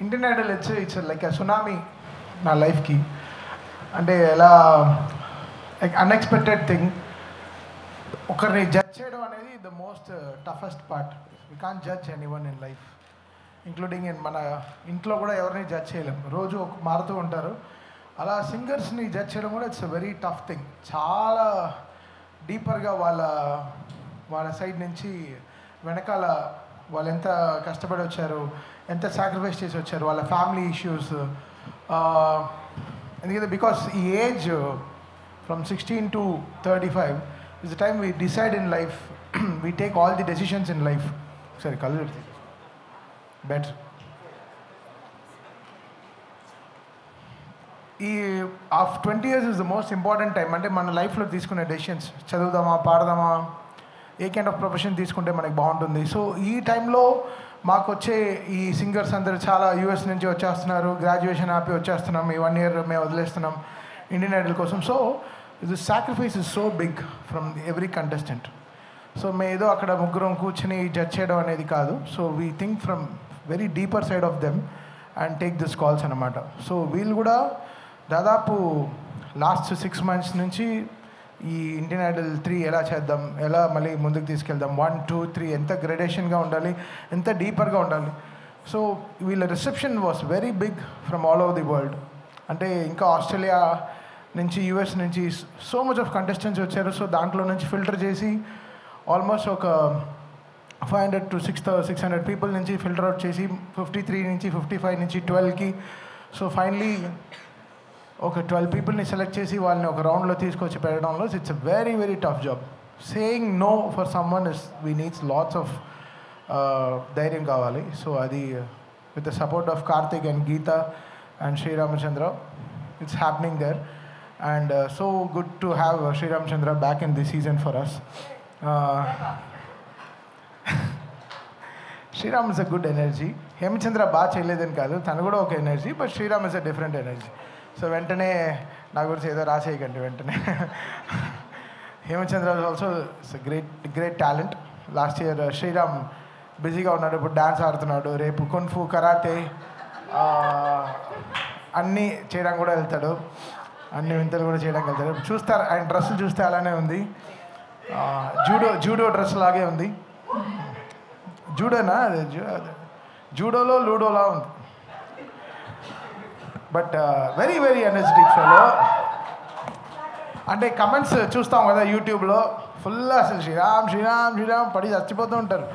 Indian Idol it's like a tsunami నా లైఫ్కి. అంటే ఎలా లైక్ అన్ఎక్స్పెక్టెడ్ థింగ్. ఒకరిని జడ్జ్ చేయడం అనేది the most toughest part. We can't judge anyone in life, including in మన ఇంట్లో కూడా ఎవరిని జడ్జ్ చేయలేం, రోజు మారుతూ ఉంటారు. అలా సింగర్స్ని జడ్జ్ చేయడం కూడా it's a very tough thing. చాలా డీపర్గా వాళ్ళ సైడ్ నుంచి వెనకాల వాళ్ళు ఎంత కష్టపడి వచ్చారు, ఎంత సాక్రిఫైస్ చేసి వచ్చారు, వాళ్ళ ఫ్యామిలీ ఇష్యూస్. ఎందుకంటే బికాస్ ఈ age from 16 to 35 is the time we decide in life, we take all the decisions in life. Sorry, color better. ఈ of 20 years is the most important time. అంటే మన లైఫ్లో తీసుకునే డెసిషన్స్, చదువుదామా పాడదామా, a kind of profession తీసుకుంటే మనకి బాగుంటుంది. సో ఈ టైంలో మాకు వచ్చే ఈ సింగర్స్ అందరూ చాలా యూఎస్ నుంచి వచ్చేస్తున్నారు, గ్రాడ్యుయేషన్ ఆపి వచ్చేస్తున్నాం, ఈ 1 year మేము వదిలేస్తున్నాం ఇండియన్ ఐడల్ కోసం. So the sacrifice is so big from every contestant. So మేము ఏదో అక్కడ ముగ్గురం కూర్చొని జడ్జ్ చేయడం అనేది కాదు. So we think from very deeper side of them and take this calls అనమాట. సో వీళ్ళు కూడా దాదాపు లాస్ట్ 6 months నుంచి ఈ ఇండియన్ ఐడల్ 3 ఎలా చేద్దాం, ఎలా మళ్ళీ ముందుకు తీసుకెళ్దాం, 1, 2, 3 ఎంత గ్రెడేషన్గా ఉండాలి, ఎంత డీపర్గా ఉండాలి. సో వీళ్ళ reception was very big from all over the world. అంటే ఇంకా ఆస్ట్రేలియా నుంచి, యూఎస్ నుంచి సో మచ్ ఆఫ్ కంటెస్టెంట్స్ వచ్చారు. సో దాంట్లో నుంచి ఫిల్టర్ చేసి ఆల్మోస్ట్ ఒక 500 to 600 పీపుల్ నుంచి ఫిల్టర్ అవుట్ చేసి 53 నుంచి 55 నుంచి 12కి. సో ఫైనలీ ఒక 12 పీపుల్ని సెలెక్ట్ చేసి వాళ్ళని ఒక రౌండ్లో తీసుకొచ్చి పెట్టడంలో it's a very very tough job. Saying no for someone is we needs lots of ధైర్యం కావాలి. సో అది with the support of Karthik and Geetha and Sreeramachandra, it's happening there. And so good to have Sriramchandra back in this season for us. Sriram is a good energy. Hemchandra బాగా చేయలేదని కాదు, తను కూడా ఒక energy, but Sreeram is a different energy. So వెంటనే నా గురించి ఏదో రాసేయకండి వెంటనే. Hemachandra also it's great talent. Last year Sreeram బిజీగా ఉన్నాడు, ఇప్పుడు డ్యాన్స్ ఆడుతున్నాడు, రేపు కున్ఫు, కరాటే అన్నీ చేయడానికి కూడా వెళ్తాడు, అన్ని వింతలు కూడా చేయడానికి వెళ్తాడు. చూస్తారు ఆయన డ్రెస్సులు చూస్తే అలానే ఉంది, జూడో డ్రెస్ లాగే ఉంది. జూడోనా, జూడోలో లూడోలా ఉంది. But very very energetic fellow. అంటే కమెంట్స్ చూస్తాం కదా యూట్యూబ్లో, ఫుల్ అసలు శ్రీరామ్ శ్రీరామ్ శ్రీరామ్ పడి చచ్చిపోతూ ఉంటారు.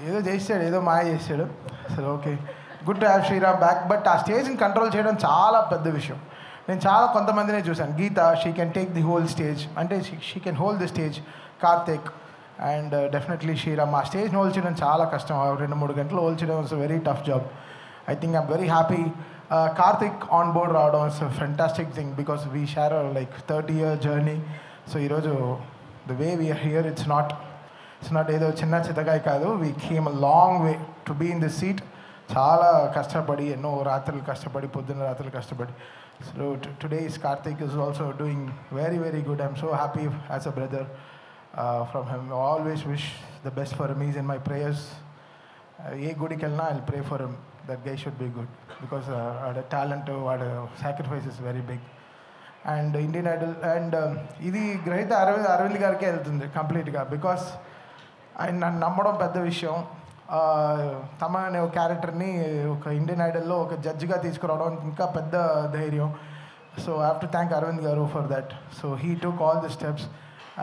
ఏదో చేసాడు, ఏదో మాయ చేసాడు. అసలు okay, good to have Sreeram back. But ఆ స్టేజ్ని కంట్రోల్ చేయడం చాలా పెద్ద విషయం. నేను చాలా కొంతమందినే చూశాను. Geetha, she can take the whole stage, అంటే she can hold the stage. Karthik and definitely Sriram ఆ స్టేజ్ని హోల్డ్ చేయడం చాలా కష్టం. 2-3 గంటలు హోల్డ్ చేయడం it's very tough job. I think I'm very happy Karthik on board రావడం it's fantastic thing, because we share like 30-year journey. So ఈరోజు the way we are here, it's not ఏదో చిన్న చితకాయ కాదు. We came a long way to be in this seat. చాలా కష్టపడి, ఎన్నో రాత్రులు కష్టపడి, పొద్దున్న రాత్రులు కష్టపడి. So today's Karthik is also doing very very good. I'm so happy as a brother from him. I always wish the best for him. He's in my prayers. Ye gudiki elna I'll pray for him. That guy should be good because the talent, sacrifice is very big. And Indian Idol and ఇది గ్రహీత అరవింద్ గారికి వెళ్తుంది కంప్లీట్గా, because ఆయన నన్ను నమ్మడం పెద్ద విషయం. తమ అనే ఒక క్యారెక్టర్ని ఒక ఇండియన్ ఐడల్లో ఒక జడ్జిగా తీసుకురావడం ఇంకా పెద్ద ధైర్యం. So I have to thank Aravind garu for that. So he took all the steps.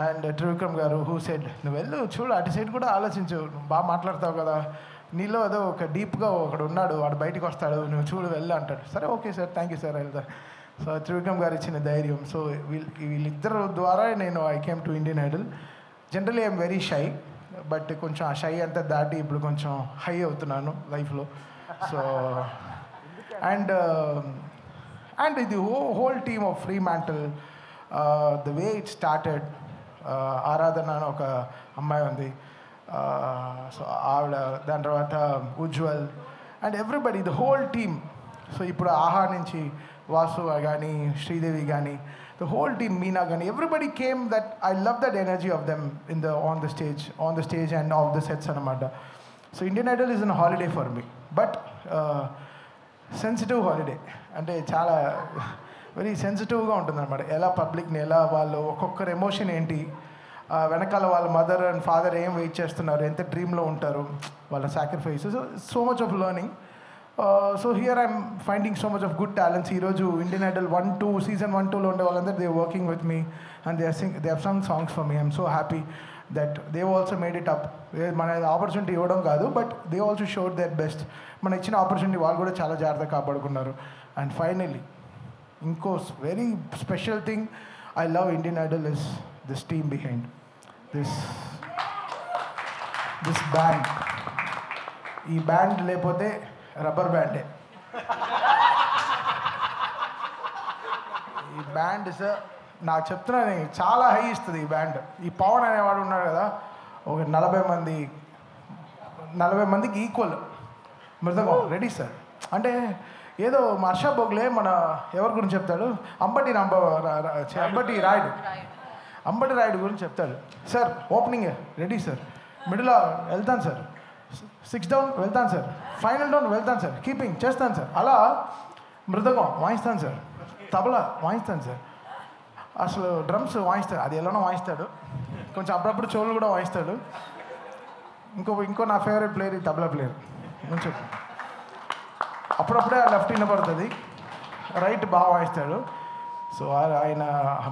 And Trivikram garu who said, నువ్వు వెళ్ళు చూడు, అటు సైడ్ కూడా ఆలోచించు, నువ్వు బాగా మాట్లాడతావు కదా, నీలో ఏదో ఒక డీప్గా ఒకడు ఉన్నాడు, వాడు బయటకు వస్తాడు, నువ్వు చూడు వెళ్ళు అంటాడు. సరే okay sir, thank you sir, వెళ్తా. సో త్రివిక్రమ్ గారు ఇచ్చిన ధైర్యం. సో వీళ్ళిద్దరు ద్వారా నేను I came to Indian Idol. Generally I'm very shy, but కొంచెం ఆ షై అంతా దాటి ఇప్పుడు కొంచెం హై అవుతున్నాను లైఫ్లో. సో అండ్ ఇది whole team of Fremantle, the way it started. Aradhana అని ఒక అమ్మాయి ఉంది, సో ఆవిడ, దాని తర్వాత Ujjwal and everybody, the whole team. So ఇప్పుడు ఆహా నుంచి వాసు కానీ, శ్రీదేవి కానీ, the whole team, Meena Gani, everybody came. That I love that energy of them on the stage and off the sets anamata. So Indian Idol is a holiday for me, but sensitive holiday. అంటే చాలా very సెన్సిటివ్గా ఉంటుంది అనమాట. ఎలా పబ్లిక్ని, ఎలా వాళ్ళు ఒక్కొక్కరు ఎమోషన్ ఏంటి, వెనకాల వాళ్ళ మదర్ అండ్ ఫాదర్ ఏం వెయిట్ చేస్తున్నారు, ఎంత డ్రీమ్లో ఉంటారు, వాళ్ళ sacrifice. So much of learning. So here I'm finding so much of good talents. ఈరోజు ఇండియన్ ఐడల్ 1-2 సీజన్ 1-2లో ఉండే వాళ్ళందరూ they working with me and they have some songs for me. I'm so happy that they also made it up. మన opportunity ఇవ్వడం కాదు, but they also showed that best. మన ఇచ్చిన opportunity వాళ్ళు కూడా చాలా జాగ్రత్తగా కాపాడుకున్నారు. అండ్ ఫైనలీ ఇంకో very special thing I love Indian Idol is this team behind this band. ఈ బ్యాండ్ లేకపోతే రబ్బర్ బ్యాండే. ఈ బ్యాండ్ నాకు చెప్తున్నాను, చాలా హై ఇస్తుంది ఈ బ్యాండ్. ఈ పవన్ అనేవాడు ఉన్నాడు కదా, ఒక 40 మందికి ఈక్వల్ మృదగం రెడీ సార్. అంటే ఏదో హర్ష బోగ్లే మన ఎవరి గురించి చెప్తాడు, అంబటి రాయుడు గురించి చెప్తాడు. Sir opening ready sir, middle వెళ్తాను సార్, 6 డౌన్ వెళ్తాను సార్, ఫైనల్ డౌన్ వెళ్తాను సార్, కీపింగ్ చేస్తాను సార్. అలా మృదగం వాయిస్తాను సార్, తబలా వాయిస్తాను సార్, అసలు డ్రమ్స్ వాయిస్తాడు. అది ఎలానో వాయిస్తాడు, కొంచెం అప్పుడప్పుడు చెవులు కూడా వాయిస్తాడు. ఇంకో నా ఫేవరెట్ ప్లేయర్ ఈ తబలా ప్లేయర్. కొంచెం అప్పుడప్పుడే లెఫ్ట్ వినపడుతుంది, రైట్ బాగా వాయిస్తాడు. సో ఆయన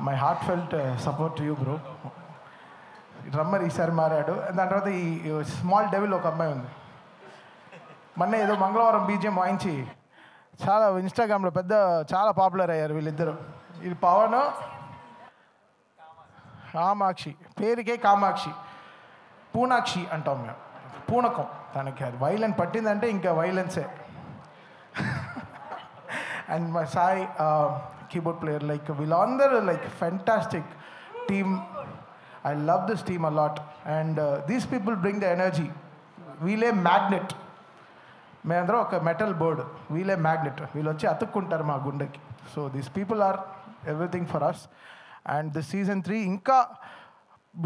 my heart felt support you bro. Drummer ఈసారి మారాడు. దాని తర్వాత ఈ స్మాల్ డెవిల్ ఒక అమ్మాయి ఉంది, మొన్న ఏదో మంగళవారం బీజిఎం వాయించి చాలా ఇన్స్టాగ్రామ్లో చాలా పాపులర్ అయ్యారు వీళ్ళిద్దరు. ఇది పవన్ కామాక్షి, పేరుకే కామాక్షి, పూనాక్షి అంటాం మేము, పూనకం తనకి. అది వైలెన్స్ పట్టిందంటే ఇంకా వైలెన్సే. And my Sai keyboard player, like వీళ్ళందరూ like fantastic team. I love this team a lot, and these people bring the energy. వీళ్ళే మ్యాగ్నెట్, మేమందరం ఒక మెటల్ బోర్డ్, వీళ్ళే మ్యాగ్నెట్. వీళ్ళు వచ్చి అతుక్కుంటారు మా గుండెకి. So these people are everything for us. And this season 3 ఇంకా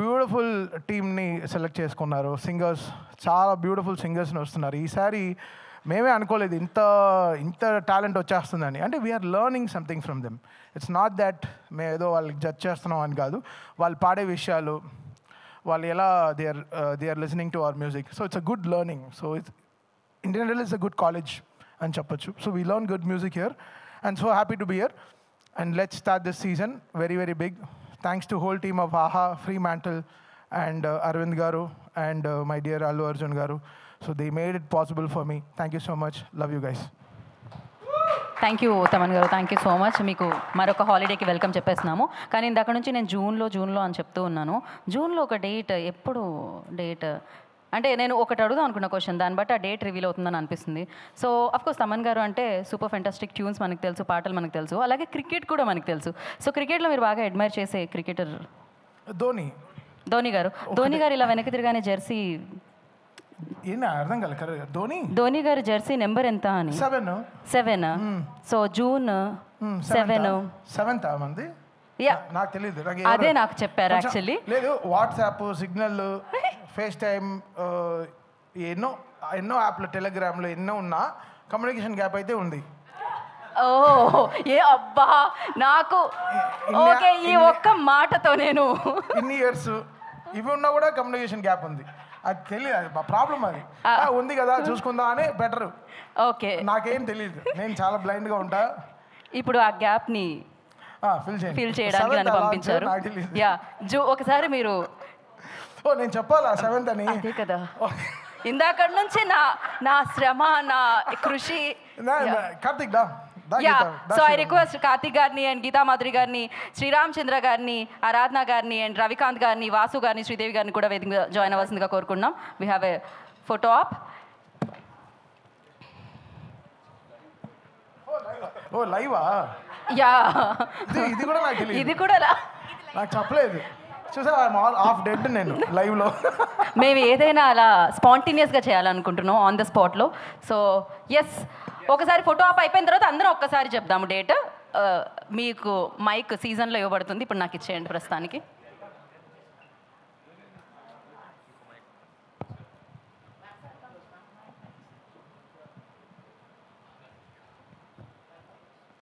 బ్యూటిఫుల్ టీమ్ని సెలెక్ట్ చేసుకున్నారు. సింగర్స్, చాలా బ్యూటిఫుల్ సింగర్స్ని వస్తున్నారు. ఈసారి మేమే అనుకోలేదు ఇంత టాలెంట్ వచ్చేస్తుందని. అంటే we are learning something from them. It's not that మేము ఏదో వాళ్ళకి జడ్జ్ చేస్తున్నాం అని కాదు, వాళ్ళు పాడే విషయాలు, వాళ్ళు ఎలా they are listening to our music. So it's a good learning. So Indian Idol is a good college అని చెప్పొచ్చు. So we learn good music here and so happy to be here. And let's start this season very very big. Thanks to whole team of Aha, Fremantle and Arvind garu and my dear Allu Arjun garu. So they made it possible for me. Thank you so much. Love you guys. Thank you Thaman గారు, thank you so much. మీకు మరొక హాలిడేకి welcome చెప్పేస్తున్నాము. కానీ ఇందాక నుంచి నేను జూన్లో అని చెప్తూ ఉన్నాను. జూన్లో ఒక డేట్, ఎప్పుడు డేట్ అంటే నేను ఒకటి అడుగుదాం అనుకున్న క్వశ్చన్, దాన్ని బట్టి ఆ డేట్ రివీల్ అవుతుందని అనిపిస్తుంది. సో అఫ్కోర్స్ తమన్ గారు అంటే సూపర్ ఫెంటాస్టిక్ ట్యూన్స్ మనకు తెలుసు, పాటలు మనకు తెలుసు, అలాగే క్రికెట్ కూడా మనకు తెలుసు. సో క్రికెట్లో మీరు బాగా అడ్మైర్ చేసే క్రికెటర్? ధోని గారు ఇలా వెనక్కి తిరగానే జెర్సీ అర్థం కాదు. ధోని గారు జెర్సీ నెంబర్ ఎంత అని? 7. సో జూన్ 7th మంది నాకు తెలియదు. అదే నాకు చెప్పారు యాక్చువల్లీ. లేదు, వాట్సాప్, సిగ్నల్, ఫేస్ టైమ్, ఎన్నో యాప్లు, టెలిగ్రామ్లో ఎన్నో ఉన్నా కమ్యూనికేషన్ గ్యాప్ అయితే ఉంది. ఓ అబ్బా, నాకు ఓకే, ఈ ఒక్క మాటతో నేను ఇన్ని ఇయర్స్ ఇవి ఉన్నా కూడా కమ్యూనికేషన్ గ్యాప్ ఉంది. అది తెలియదు, ప్రాబ్లం అది ఉంది కదా, చూసుకుందా అని బెటర్. ఓకే, నాకేం తెలియదు, నేను చాలా బ్లైండ్గా ఉంటా. ఇప్పుడు ఆ గ్యాప్ని ఫిల్ చేయడానికి నన్ను పంపించారు. ఒకసారి మీరు నేను చెప్పాలా 7th అని? అదే కదా, ఇందాక నుంచి నా శ్రమ, నా కృషి. Karthik so I request Karthik గారిని అండ్ గీతా మాధురి గారిని, శ్రీరామ్ చంద్ర గారిని, ఆరాధన గారిని అండ్ రవికాంత్ గారిని, వాసు గారిని, శ్రీదేవి గారిని కూడా వేదిక జాయిన్ అవ్వాల్సిందిగా కోరుకున్నాం. We have a photo op. Oh లైవా? యా, ఇది కూడా నాకు తెలియదు. ఇది కూడా నాకు చెప్పలేదు. చూసా, హాఫ్ డెడ్ నేను లైవ్లో. మేము ఏదైనా అలా స్పాంటేనియస్గా చేయాలనుకుంటున్నాం ఆన్ ద స్పాట్లో. సో ఎస్, ఒకసారి ఫోటో ఆప్ అయిపోయిన తర్వాత అందరం ఒక్కసారి చెప్దాము డేట్. మీకు మైక్ సీజన్లో ఇవ్వబడుతుంది. ఇప్పుడు నాకు ఇచ్చేయండి ప్రస్తుతానికి.